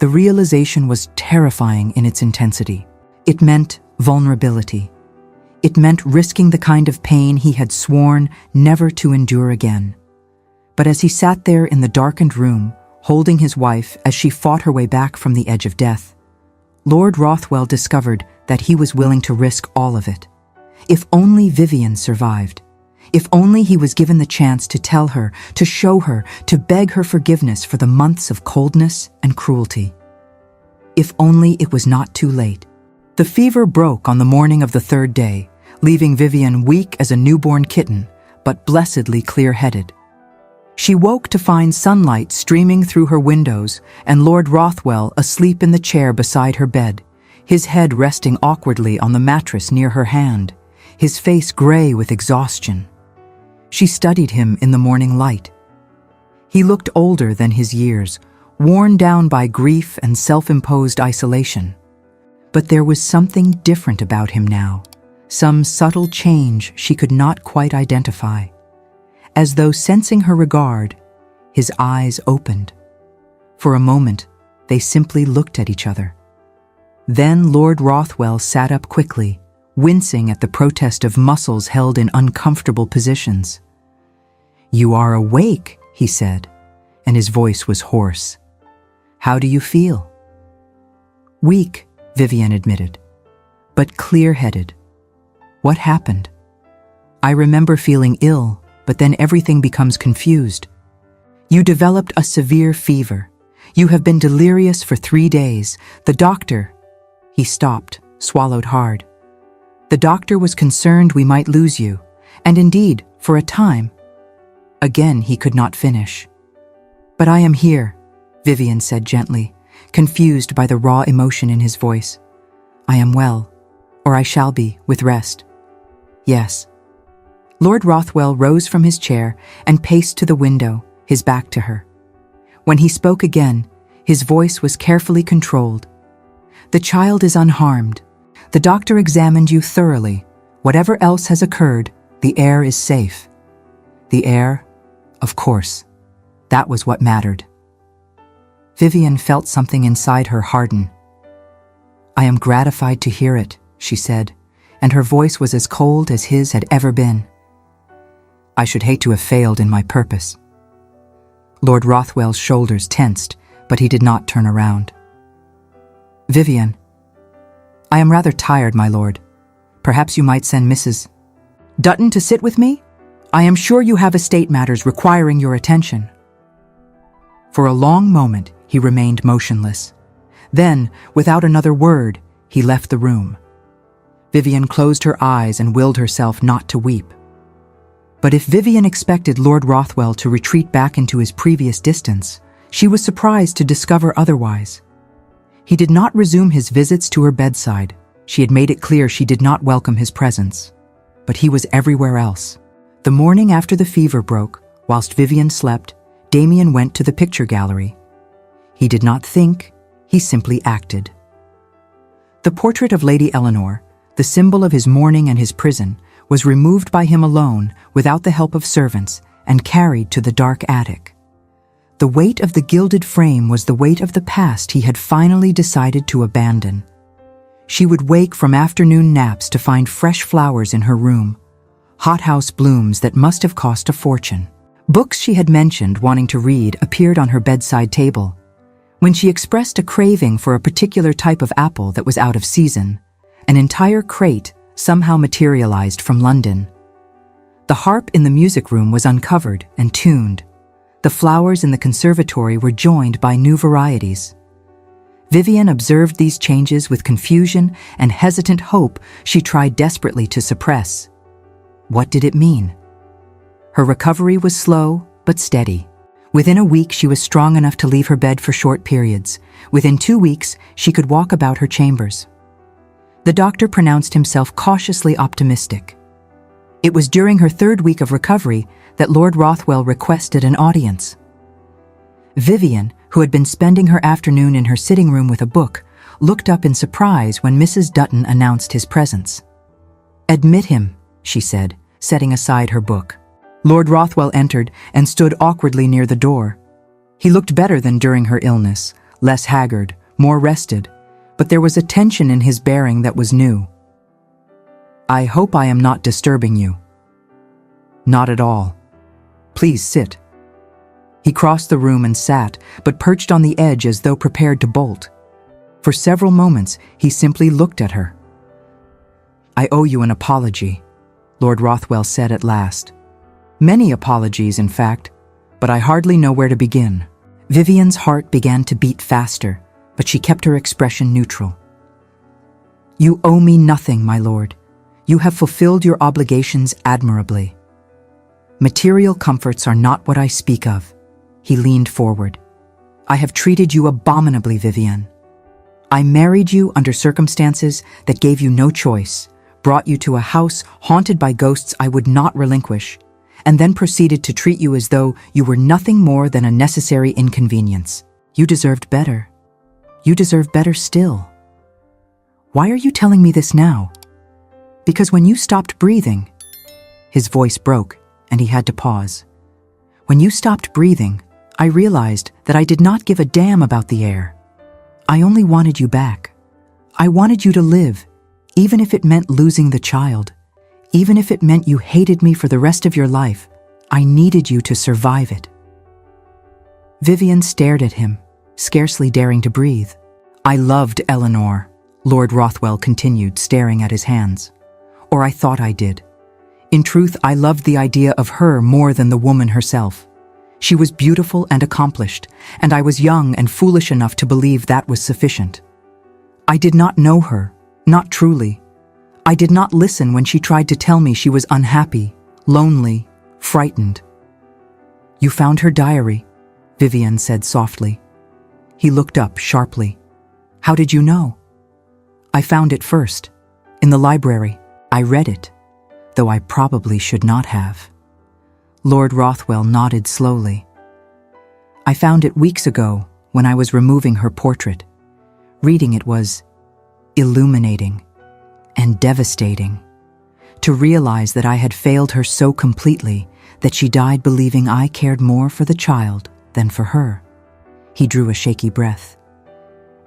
The realization was terrifying in its intensity. It meant vulnerability. It meant risking the kind of pain he had sworn never to endure again. But as he sat there in the darkened room, holding his wife as she fought her way back from the edge of death, Lord Rothwell discovered that he was willing to risk all of it. If only Vivian survived. If only he was given the chance to tell her, to show her, to beg her forgiveness for the months of coldness and cruelty. If only it was not too late. The fever broke on the morning of the 3rd day, leaving Vivian weak as a newborn kitten, but blessedly clear-headed. She woke to find sunlight streaming through her windows and Lord Rothwell asleep in the chair beside her bed, his head resting awkwardly on the mattress near her hand, his face gray with exhaustion. She studied him in the morning light. He looked older than his years, worn down by grief and self-imposed isolation. But there was something different about him now, some subtle change she could not quite identify. As though sensing her regard, his eyes opened. For a moment, they simply looked at each other. Then Lord Rothwell sat up quickly, wincing at the protest of muscles held in uncomfortable positions. "You are awake," he said, and his voice was hoarse. "How do you feel?" "Weak," Vivian admitted, "but clear-headed." "What happened?" "I remember feeling ill, but then everything becomes confused. You developed a severe fever. You have been delirious for 3 days. The doctor..." He stopped, swallowed hard. "The doctor was concerned we might lose you, and indeed, for a time..." Again he could not finish. "But I am here," Vivian said gently, confused by the raw emotion in his voice. "I am well, or I shall be, with rest." "Yes." Lord Rothwell rose from his chair and paced to the window, his back to her. When he spoke again, his voice was carefully controlled. "The child is unharmed. The doctor examined you thoroughly. Whatever else has occurred, the heir is safe." The heir? Of course. That was what mattered. Vivian felt something inside her harden. "I am gratified to hear it," she said, and her voice was as cold as his had ever been. I should hate to have failed in my purpose. Lord Rothwell's shoulders tensed, but he did not turn around. Vivian, I am rather tired, my lord. Perhaps you might send Mrs. Dutton to sit with me? I am sure you have estate matters requiring your attention. For a long moment, he remained motionless. Then, without another word, he left the room. Vivian closed her eyes and willed herself not to weep. But if Vivian expected Lord Rothwell to retreat back into his previous distance, she was surprised to discover otherwise. He did not resume his visits to her bedside. She had made it clear she did not welcome his presence. But he was everywhere else. The morning after the fever broke, whilst Vivian slept, Damien went to the picture gallery. He did not think, he simply acted. The portrait of Lady Eleanor, the symbol of his mourning and his prison, was removed by him alone, without the help of servants, and carried to the dark attic. The weight of the gilded frame was the weight of the past he had finally decided to abandon. She would wake from afternoon naps to find fresh flowers in her room, hothouse blooms that must have cost a fortune. Books she had mentioned wanting to read appeared on her bedside table. When she expressed a craving for a particular type of apple that was out of season, an entire crate somehow materialized from London. The harp in the music room was uncovered and tuned. The flowers in the conservatory were joined by new varieties. Vivian observed these changes with confusion and hesitant hope she tried desperately to suppress. What did it mean? Her recovery was slow but steady. Within a week, she was strong enough to leave her bed for short periods. Within 2 weeks, she could walk about her chambers. The doctor pronounced himself cautiously optimistic. It was during her 3rd week of recovery that Lord Rothwell requested an audience. Vivian, who had been spending her afternoon in her sitting room with a book, looked up in surprise when Mrs. Dutton announced his presence. "Admit him," she said, setting aside her book. Lord Rothwell entered and stood awkwardly near the door. He looked better than during her illness, less haggard, more rested, but there was a tension in his bearing that was new. "I hope I am not disturbing you." "Not at all. Please sit." He crossed the room and sat, but perched on the edge as though prepared to bolt. For several moments, he simply looked at her. "I owe you an apology," Lord Rothwell said at last. "Many apologies, in fact, but I hardly know where to begin." Vivian's heart began to beat faster, but she kept her expression neutral. "You owe me nothing, my lord. You have fulfilled your obligations admirably. Material comforts are not what I speak of." He leaned forward. "I have treated you abominably, Vivian. I married you under circumstances that gave you no choice, brought you to a house haunted by ghosts I would not relinquish, and then proceeded to treat you as though you were nothing more than a necessary inconvenience. You deserved better. You deserve better still. Why are you telling me this now? Because when you stopped breathing..." His voice broke, and he had to pause. "When you stopped breathing, I realized that I did not give a damn about the air. I only wanted you back. I wanted you to live, even if it meant losing the child. Even if it meant you hated me for the rest of your life, I needed you to survive it." Vivian stared at him, scarcely daring to breathe. "I loved Eleanor," Lord Rothwell continued, staring at his hands. "Or I thought I did. In truth, I loved the idea of her more than the woman herself. She was beautiful and accomplished, and I was young and foolish enough to believe that was sufficient. I did not know her, not truly. I did not listen when she tried to tell me she was unhappy, lonely, frightened." "You found her diary," Vivian said softly. He looked up sharply. "How did you know?" "I found it first, in the library. I read it, though I probably should not have." Lord Rothwell nodded slowly. "I found it weeks ago when I was removing her portrait. Reading it was illuminating and devastating. To realize that I had failed her so completely that she died believing I cared more for the child than for her." He drew a shaky breath.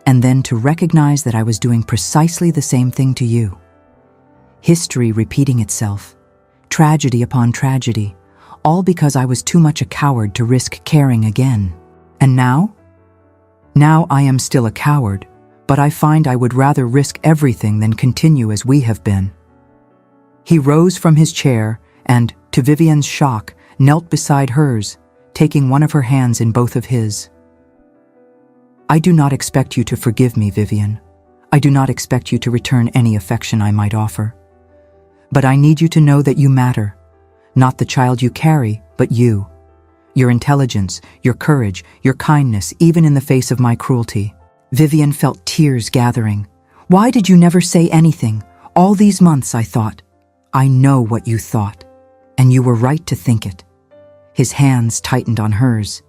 "And then to recognize that I was doing precisely the same thing to you. History repeating itself, tragedy upon tragedy, all because I was too much a coward to risk caring again. And now? Now I am still a coward, but I find I would rather risk everything than continue as we have been. He rose from his chair and, to Vivian's shock, knelt beside hers, taking one of her hands in both of his. I do not expect you to forgive me, Vivian. I do not expect you to return any affection I might offer. But I need you to know that you matter. Not the child you carry, but you. Your intelligence, your courage, your kindness, even in the face of my cruelty. Vivian felt tears gathering. Why did you never say anything? All these months, I thought. I know what you thought. And you were right to think it. His hands tightened on hers.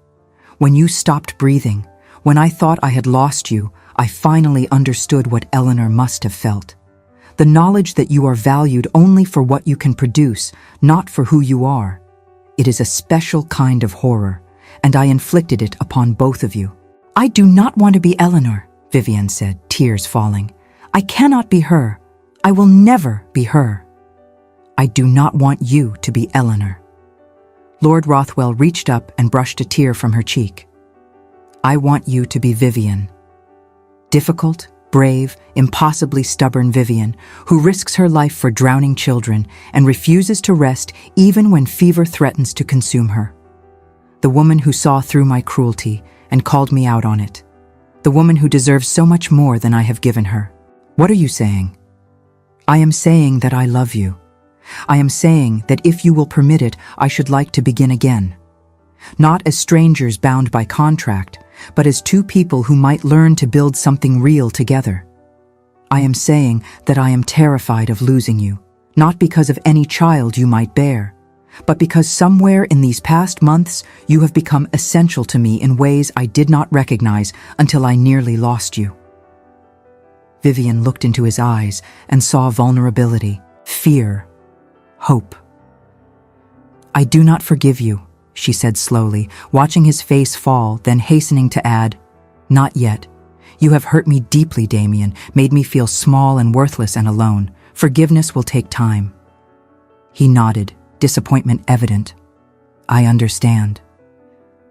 When you stopped breathing, when I thought I had lost you, I finally understood what Eleanor must have felt. The knowledge that you are valued only for what you can produce, not for who you are. It is a special kind of horror, and I inflicted it upon both of you. I do not want to be Eleanor, Vivian said, tears falling. I cannot be her. I will never be her. I do not want you to be Eleanor. Lord Rothwell reached up and brushed a tear from her cheek. I want you to be Vivian. Difficult, brave, impossibly stubborn Vivian, who risks her life for drowning children and refuses to rest even when fever threatens to consume her. The woman who saw through my cruelty and called me out on it. The woman who deserves so much more than I have given her. What are you saying? I am saying that I love you. I am saying that if you will permit it, I should like to begin again. Not as strangers bound by contract, but as two people who might learn to build something real together. I am saying that I am terrified of losing you, not because of any child you might bear, but because somewhere in these past months you have become essential to me in ways I did not recognize until I nearly lost you. Vivian looked into his eyes and saw vulnerability, fear, hope. I do not forgive you, she said slowly, watching his face fall, then hastening to add, not yet. You have hurt me deeply, Damien, made me feel small and worthless and alone. Forgiveness will take time. He nodded, disappointment evident. I understand.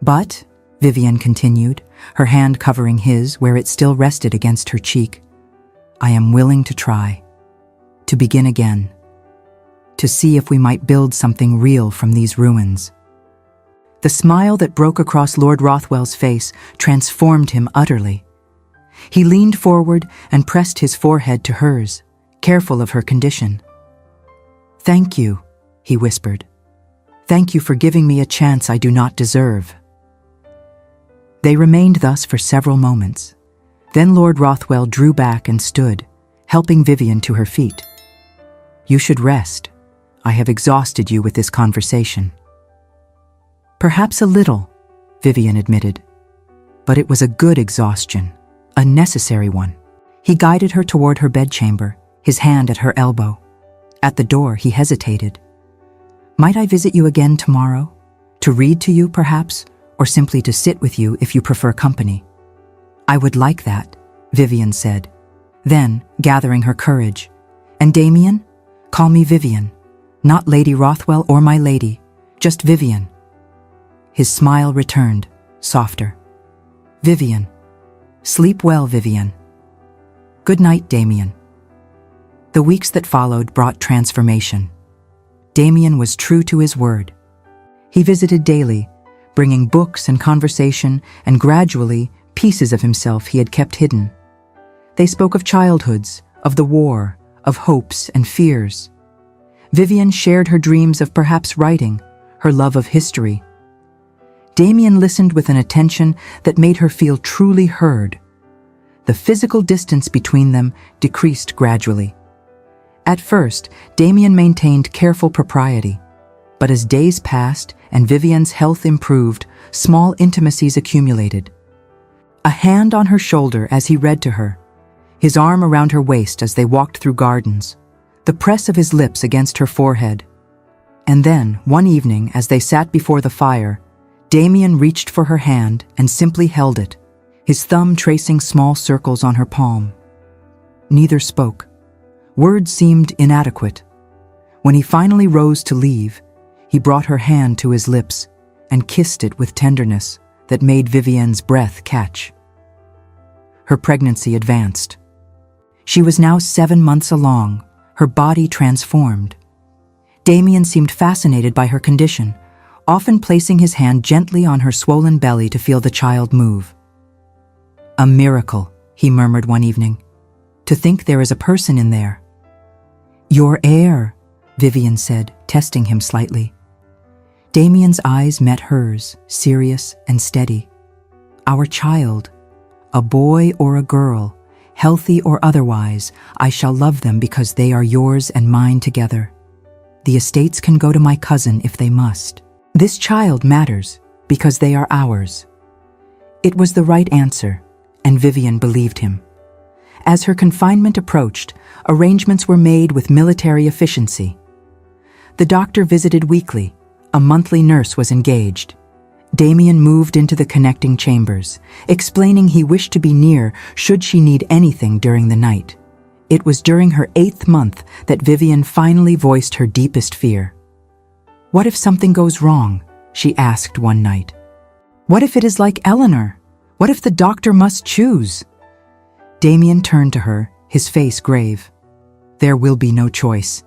But, Vivian continued, her hand covering his where it still rested against her cheek, I am willing to try, to begin again, to see if we might build something real from these ruins. The smile that broke across Lord Rothwell's face transformed him utterly. He leaned forward and pressed his forehead to hers, careful of her condition. Thank you, he whispered. Thank you for giving me a chance I do not deserve. They remained thus for several moments. Then Lord Rothwell drew back and stood, helping Vivian to her feet. You should rest. I have exhausted you with this conversation. Perhaps a little, Vivian admitted. But it was a good exhaustion, a necessary one. He guided her toward her bedchamber, his hand at her elbow. At the door, he hesitated. Might I visit you again tomorrow? To read to you, perhaps, or simply to sit with you if you prefer company? I would like that, Vivian said. Then, gathering her courage, and Damien? Call me Vivian. Not Lady Rothwell or my lady, just Vivian. His smile returned, softer. Vivian. Sleep well, Vivian. Good night, Damien. The weeks that followed brought transformation. Damien was true to his word. He visited daily, bringing books and conversation, and gradually, pieces of himself he had kept hidden. They spoke of childhoods, of the war, of hopes and fears. Vivian shared her dreams of perhaps writing, her love of history. Damien listened with an attention that made her feel truly heard. The physical distance between them decreased gradually. At first, Damien maintained careful propriety, but as days passed and Vivian's health improved, small intimacies accumulated. A hand on her shoulder as he read to her, his arm around her waist as they walked through gardens, the press of his lips against her forehead. And then, one evening, as they sat before the fire, Damien reached for her hand and simply held it, his thumb tracing small circles on her palm. Neither spoke. Words seemed inadequate. When he finally rose to leave, he brought her hand to his lips and kissed it with tenderness that made Vivienne's breath catch. Her pregnancy advanced. She was now 7 months along, her body transformed. Damien seemed fascinated by her condition, often placing his hand gently on her swollen belly to feel the child move. "A miracle," he murmured one evening. "To think there is a person in there." "Your heir," Vivienne said, testing him slightly. Damien's eyes met hers, serious and steady. "Our child, a boy or a girl, healthy or otherwise, I shall love them because they are yours and mine together. The estates can go to my cousin if they must. This child matters because they are ours." It was the right answer, and Vivienne believed him. As her confinement approached, arrangements were made with military efficiency. The doctor visited weekly. A monthly nurse was engaged. Damien moved into the connecting chambers, explaining he wished to be near should she need anything during the night. It was during her 8th month that Vivienne finally voiced her deepest fear. "What if something goes wrong?" she asked one night. "What if it is like Eleanor? What if the doctor must choose?" Damien turned to her, his face grave. "There will be no choice.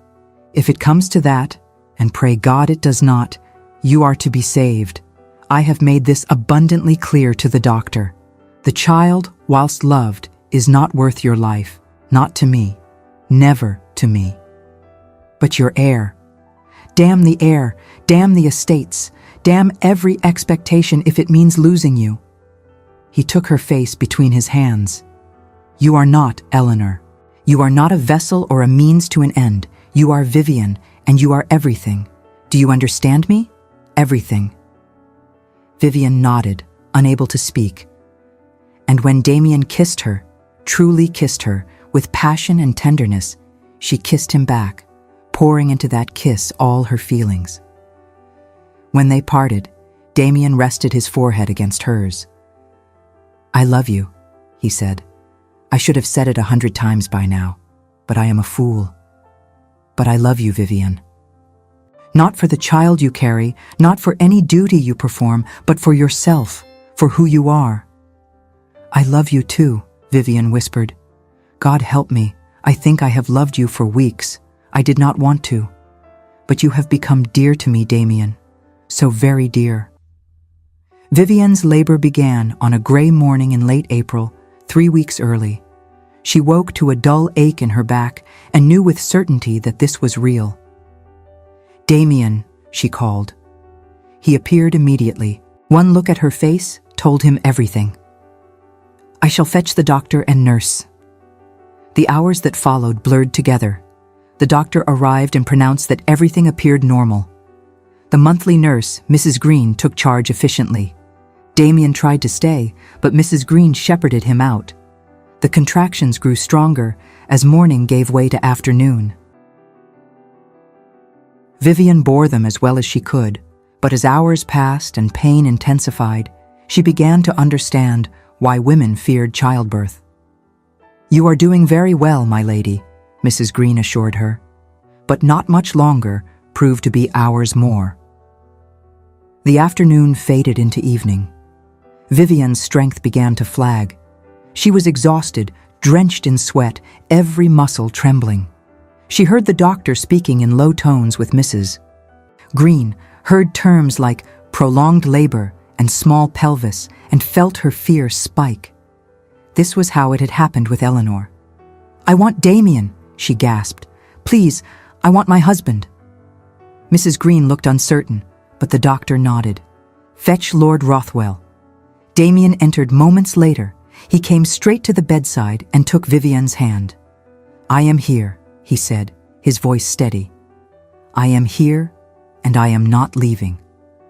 If it comes to that, and pray God it does not, you are to be saved. I have made this abundantly clear to the doctor. The child, whilst loved, is not worth your life, not to me, never to me. But your heir. Damn the heir, damn the estates, damn every expectation if it means losing you." He took her face between his hands. "You are not Eleanor. You are not a vessel or a means to an end. You are Vivienne, and you are everything. Do you understand me? Everything." Vivienne nodded, unable to speak. And when Damien kissed her, truly kissed her, with passion and tenderness, she kissed him back, pouring into that kiss all her feelings. When they parted, Damien rested his forehead against hers. "I love you," he said. "I should have said it 100 times by now, but I am a fool. But I love you, Vivienne. Not for the child you carry, not for any duty you perform, but for yourself, for who you are." "I love you too," Vivienne whispered. "God help me, I think I have loved you for weeks. I did not want to. But you have become dear to me, Damien, so very dear." Vivienne's labor began on a gray morning in late April, 3 weeks early. She woke to a dull ache in her back and knew with certainty that this was real. "Damien," she called. He appeared immediately. One look at her face told him everything. "I shall fetch the doctor and nurse." The hours that followed blurred together. The doctor arrived and pronounced that everything appeared normal. The monthly nurse, Mrs. Green, took charge efficiently. Damien tried to stay, but Mrs. Green shepherded him out. The contractions grew stronger as morning gave way to afternoon. Vivienne bore them as well as she could, but as hours passed and pain intensified, she began to understand why women feared childbirth. "You are doing very well, my lady," Mrs. Green assured her, but not much longer proved to be hours more. The afternoon faded into evening. Vivienne's strength began to flag. She was exhausted, drenched in sweat, every muscle trembling. She heard the doctor speaking in low tones with Mrs. Green, heard terms like prolonged labor and small pelvis, and felt her fear spike. This was how it had happened with Eleanor. "I want Damien," she gasped. "Please, I want my husband." Mrs. Green looked uncertain, but the doctor nodded. "Fetch Lord Rothwell." Damien entered moments later. He came straight to the bedside and took Vivienne's hand. "I am here," he said, his voice steady. "I am here, and I am not leaving.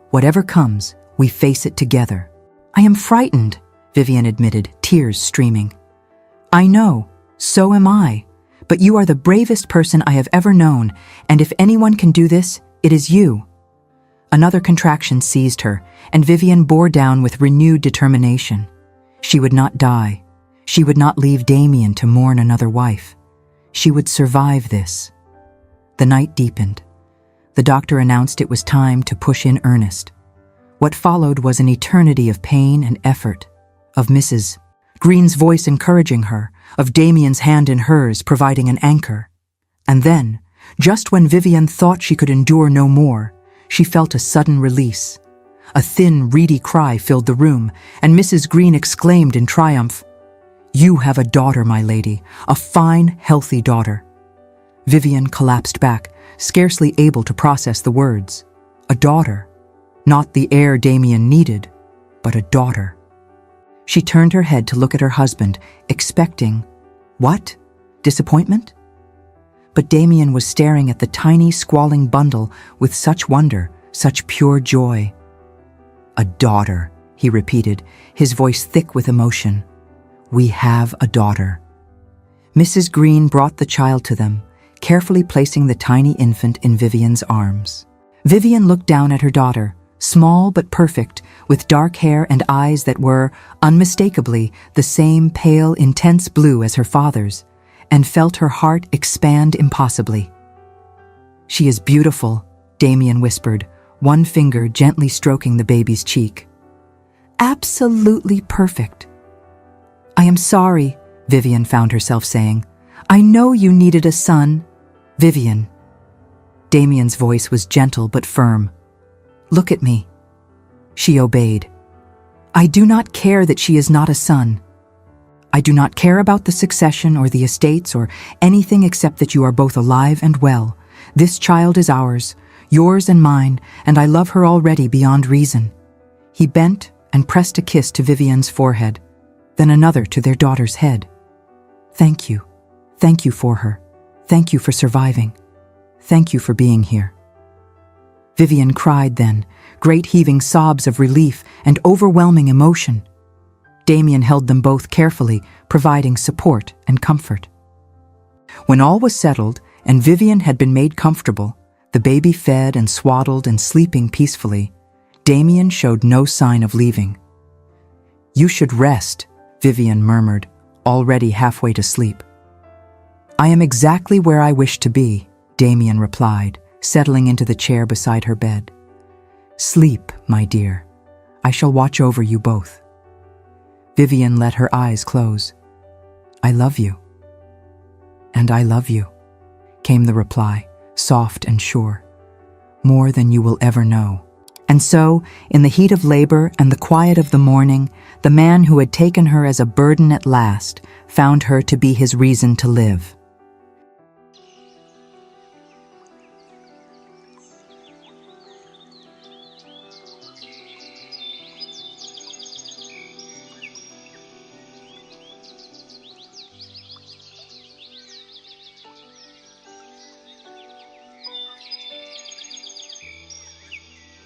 Whatever comes, we face it together." "I am frightened," Vivienne admitted, tears streaming. "I know, so am I. But you are the bravest person I have ever known, and if anyone can do this, it is you." Another contraction seized her, and Vivienne bore down with renewed determination. She would not die. She would not leave Damien to mourn another wife. She would survive this. The night deepened. The doctor announced it was time to push in earnest. What followed was an eternity of pain and effort, of Mrs. Green's voice encouraging her, of Damien's hand in hers providing an anchor. And then, just when Vivian thought she could endure no more, she felt a sudden release. A thin, reedy cry filled the room, and Mrs. Green exclaimed in triumph, "You have a daughter, my lady, a fine, healthy daughter." Vivian collapsed back, scarcely able to process the words. A daughter. Not the heir Damien needed, but a daughter. She turned her head to look at her husband, expecting, what? Disappointment? But Damien was staring at the tiny, squalling bundle with such wonder, such pure joy. "A daughter," he repeated, his voice thick with emotion. "We have a daughter." Mrs. Green brought the child to them, carefully placing the tiny infant in Vivian's arms. Vivian looked down at her daughter, small but perfect, with dark hair and eyes that were, unmistakably, the same pale, intense blue as her father's, and felt her heart expand impossibly. "She is beautiful," Damien whispered, one finger gently stroking the baby's cheek. "Absolutely perfect." "I am sorry," Vivian found herself saying. "I know you needed a son." "Vivian." Damien's voice was gentle but firm. "Look at me." She obeyed. "I do not care that she is not a son. I do not care about the succession or the estates or anything except that you are both alive and well. This child is ours, yours and mine, and I love her already beyond reason." He bent and pressed a kiss to Vivian's forehead, then another to their daughter's head. "Thank you. Thank you for her. Thank you for surviving. Thank you for being here." Vivian cried then, great heaving sobs of relief and overwhelming emotion. Damien held them both carefully, providing support and comfort. When all was settled and Vivian had been made comfortable, the baby fed and swaddled and sleeping peacefully, Damien showed no sign of leaving. "You should rest," Vivian murmured, already halfway to sleep. "I am exactly where I wish to be," Damien replied, settling into the chair beside her bed. "Sleep, my dear. I shall watch over you both." Vivian let her eyes close. "I love you." "And I love you," came the reply, soft and sure. "More than you will ever know." And so, in the heat of labor and the quiet of the morning, the man who had taken her as a burden at last found her to be his reason to live.